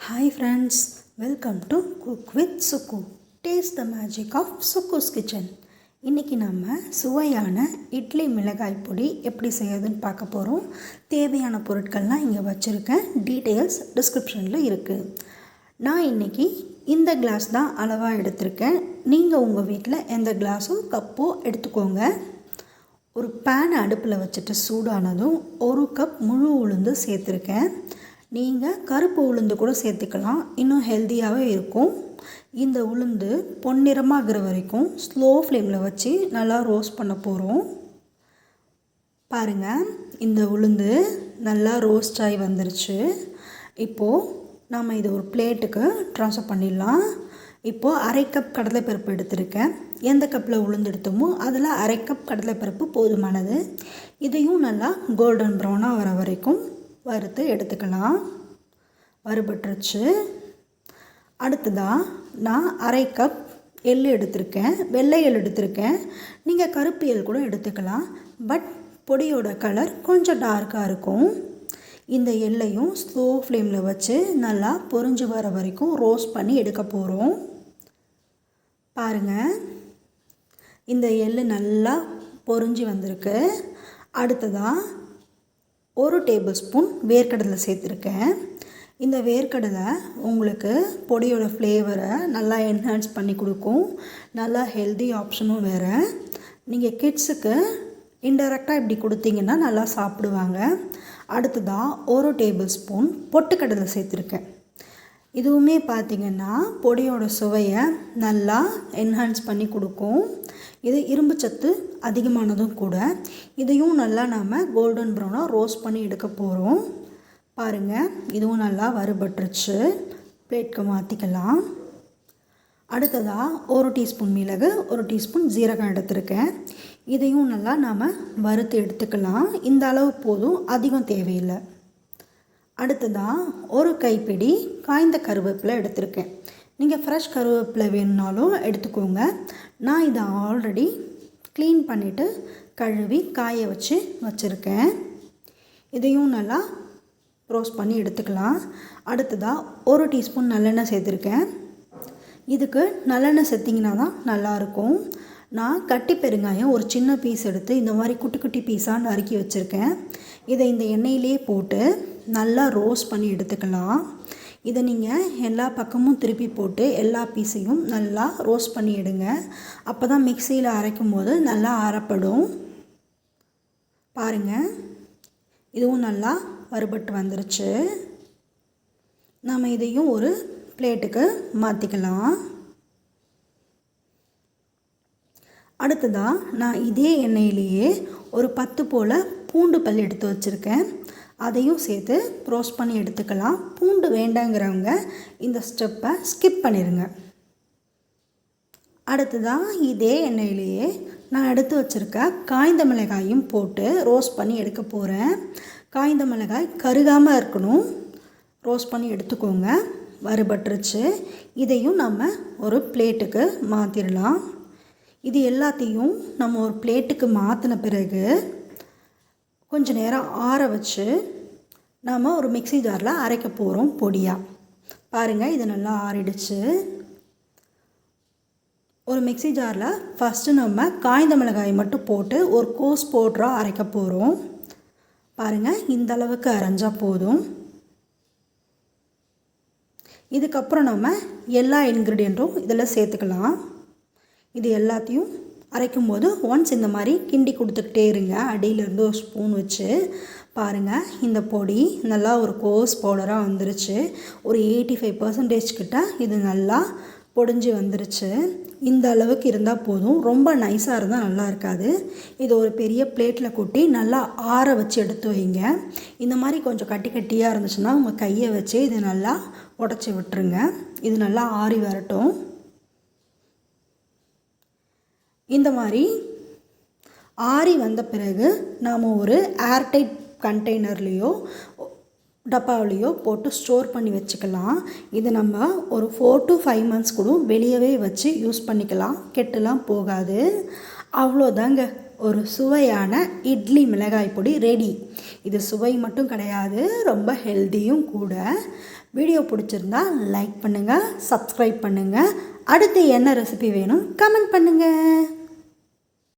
Hi friends, welcome to Cook with Suku. Taste the magic of Suku's Kitchen. இன்றைக்கி நம்ம சுவையான இட்லி மிளகாய் பொடி எப்படி செய்யறதுன்னு பார்க்க போகிறோம். தேவையான பொருட்கள்லாம் இங்கே வச்சுருக்கேன். டீட்டெயில்ஸ் டிஸ்கிரிப்ஷனில் இருக்குது. நான் இன்றைக்கி இந்த கிளாஸ் தான் அளவாக எடுத்திருக்கேன். நீங்கள் உங்கள் வீட்டில் எந்த கிளாஸோ கப்போ எடுத்துக்கோங்க. ஒரு பேன் அடுப்பில் வச்சுட்டு சூடானதும் 1 கப் முழு உளுந்து சேர்த்துருக்கேன். நீங்கள் கருப்பு உளுந்து கூட சேர்த்துக்கலாம், இன்னும் ஹெல்த்தியாகவே இருக்கும். இந்த உளுந்து பொன்னிறமாகிற வரைக்கும் ஸ்லோ ஃப்ளேமில் வச்சு நல்லா ரோஸ்ட் பண்ண போகிறோம். பாருங்கள், இந்த உளுந்து நல்லா ரோஸ்ட் ஆகி வந்துருச்சு. இப்போது நம்ம இதை ஒரு பிளேட்டுக்கு ட்ரான்ஸ்ஃபர் பண்ணிடலாம். இப்போது 1/2 கப் கடலைப்பருப்பு எடுத்திருக்கேன். எந்த கப்பில் உளுந்து எடுத்தோமோ அதில் 1/2 கப் கடலைப்பருப்பு போதுமானது. இதையும் நல்லா கோல்டன் ப்ரௌனாக வர வரைக்கும் வறுத்து எடுத்துக்கலாம். வறுபட்டுருச்சு. அடுத்ததாக நான் 1/2 கப் எள் எடுத்திருக்கேன். வெள்ளை எள் எடுத்திருக்கேன். நீங்கள் கருப்பு எள் கூட எடுத்துக்கலாம், பட் பொடியோட கலர் கொஞ்சம் டார்க்காக இருக்கும். இந்த எள்ளையும் ஸ்லோ ஃப்ளேமில் வச்சு நல்லா பொரிஞ்சு வர வரைக்கும் ரோஸ்ட் பண்ணி எடுக்க போகிறோம். பாருங்கள், இந்த எள் நல்லா பொரிஞ்சு வந்திருக்கு. அடுத்ததாக 1 டேபிள் ஸ்பூன் வேர்க்கடலை சேர்த்துருக்கேன். இந்த வேர்க்கடலை உங்களுக்கு பொடியோட ஃப்ளேவரை நல்லா என்ஹான்ஸ் பண்ணி கொடுக்கும். நல்லா ஹெல்தி ஆப்ஷனும் வேறு. நீங்கள் கிட்ஸுக்கு இன்டெரக்டாக இப்படி கொடுத்தீங்கன்னா நல்லா சாப்பிடுவாங்க. அடுத்ததாக 1 டேபிள் ஸ்பூன் பொட்டுக்கடலை சேர்த்துருக்கேன். இதுவுமே பார்த்திங்கன்னா பொடியோட சுவையை நல்லா என்ஹான்ஸ் பண்ணி கொடுக்கும். இது இரும்பு சத்து அதிகமானதும் கூட. இதையும் நல்லா நாம் கோல்டன் ப்ரௌனாக ரோஸ்ட் பண்ணி எடுக்க போகிறோம். பாருங்கள், இதுவும் நல்லா வறுபட்டுருச்சு. பிளேட்க்கு மாற்றிக்கலாம். அடுத்ததாக 1 டீஸ்பூன் மிளகு, 1 டீஸ்பூன் ஜீரகம் எடுத்துருக்கேன். இதையும் நல்லா நாம் வறுத்து எடுத்துக்கலாம். இந்த அளவு போதும், அதிகம் தேவையில்லை. அடுத்ததாக 1 கைப்பிடி காய்ந்த கருவேப்பிலை எடுத்திருக்கேன். நீங்கள் ஃப்ரெஷ் கருவேப்பிலை வேணுனாலும் எடுத்துக்கோங்க. நான் இதை ஆல்ரெடி க்ளீன் பண்ணிவிட்டு கழுவி காய வச்சுருக்கேன். இதையும் நல்லா ரோஸ்ட் பண்ணி எடுத்துக்கலாம். அடுத்ததாக 1 டீஸ்பூன் நல்லெண்ணெய் சேர்த்துருக்கேன். இதுக்கு நல்லெண்ணெய் சேர்த்திங்கன்னா தான் நல்லாயிருக்கும். நான் கட்டி பெருங்காயம் ஒரு சின்ன பீஸ் எடுத்து இந்த மாதிரி குட்டி குட்டி பீஸாக நறுக்கி வச்சுருக்கேன். இதை இந்த எண்ணெயிலே போட்டு நல்லா ரோஸ்ட் பண்ணி எடுத்துக்கலாம். இதை நீங்கள் எல்லா பக்கமும் திருப்பி போட்டு எல்லா பீஸையும் நல்லா ரோஸ்ட் பண்ணி எடுங்க. அப்போ தான் மிக்சியில் அரைக்கும் போது நல்லா அரைப்படும். பாருங்கள், இதுவும் நல்லா வறுபட்டு வந்துருச்சு. நாம் இதையும் ஒரு பிளேட்டுக்கு மாற்றிக்கலாம். அடுத்ததாக நான் இதே எண்ணெயிலேயே ஒரு 10 போல் பூண்டு பல் எடுத்து வச்சுருக்கேன். அதையும் சேர்த்து ரோஸ்ட் பண்ணி எடுத்துக்கலாம். பூண்டு வேண்டாங்கிறவங்க இந்த ஸ்டெப்பை ஸ்கிப் பண்ணிடுங்க. அடுத்ததாக இதே எண்ணெயிலேயே நான் எடுத்து வச்சுருக்க காய்ந்த மிளகாயும் போட்டு ரோஸ்ட் பண்ணி எடுக்க போகிறேன். காய்ந்த மிளகாய் கருகாமல் இருக்கணும். ரோஸ்ட் பண்ணி எடுத்துக்கோங்க. வறுபட்டுருச்சு. இதையும் நம்ம ஒரு பிளேட்டுக்கு மாற்றிடலாம். இது எல்லாத்தையும் நம்ம ஒரு பிளேட்டுக்கு மாற்றின பிறகு கொஞ்சம் நேரம் ஆற வச்சு நாம் ஒரு மிக்ஸி ஜாரில் அரைக்க போகிறோம் பொடியாக. பாருங்கள், இது நல்லா ஆறிடுச்சு. ஒரு மிக்ஸி ஜாரில் ஃபஸ்ட்டு நம்ம காய்ந்த மிளகாய் மட்டும் போட்டு ஒரு கோஸ் பவுடராக அரைக்க போகிறோம். பாருங்கள், இந்த அளவுக்கு அரைஞ்சால் போதும். இதுக்கப்புறம் நம்ம எல்லா இன்க்ரீடியண்ட்டும் இதில் சேர்த்துக்கலாம். இது எல்லாத்தையும் அரைக்கும் போது ஒன்ஸ் இந்த மாதிரி கிண்டி கொடுத்துக்கிட்டே இருங்க. அடியிலேருந்து ஒரு ஸ்பூன் வச்சு. பாருங்கள், இந்த பொடி நல்லா ஒரு கோஸ் பவுடராக வந்துருச்சு. ஒரு 85% கிட்ட இது நல்லா பொடிஞ்சு வந்துருச்சு. இந்த அளவுக்கு இருந்தால் போதும். ரொம்ப நைஸாக இருந்தால் நல்லா இருக்காது. இது ஒரு பெரிய பிளேட்டில் கொட்டி நல்லா ஆற வச்சு எடுத்து வைங்க. இந்த மாதிரி கொஞ்சம் கட்டி கட்டியாக இருந்துச்சுன்னா உங்கள் கையை வச்சு இது நல்லா உடச்சி விட்டுருங்க. இது நல்லா ஆறி வரட்டும். இந்த மாதிரி ஆறி வந்த பிறகு நாம் ஒரு ஏர்டைட் கண்டெய்னர்லேயோ டப்பாவிலையோ போட்டு ஸ்டோர் பண்ணி வச்சுக்கலாம். இது நம்ம ஒரு 4 to 5 months கூட வெளியவே வச்சு யூஸ் பண்ணிக்கலாம். கெட்டுலாம் போகாது. அவ்வளோதாங்க, ஒரு சுவையான இட்லி மிளகாய் பொடி ரெடி. இது சுவை மட்டும் கிடையாது, ரொம்ப ஹெல்த்தியும் கூட. வீடியோ பிடிச்சிருந்தா லைக் பண்ணுங்கள், சப்ஸ்கிரைப் பண்ணுங்கள். அடுத்து என்ன ரெசிபி வேணும் கமெண்ட் பண்ணுங்கள்.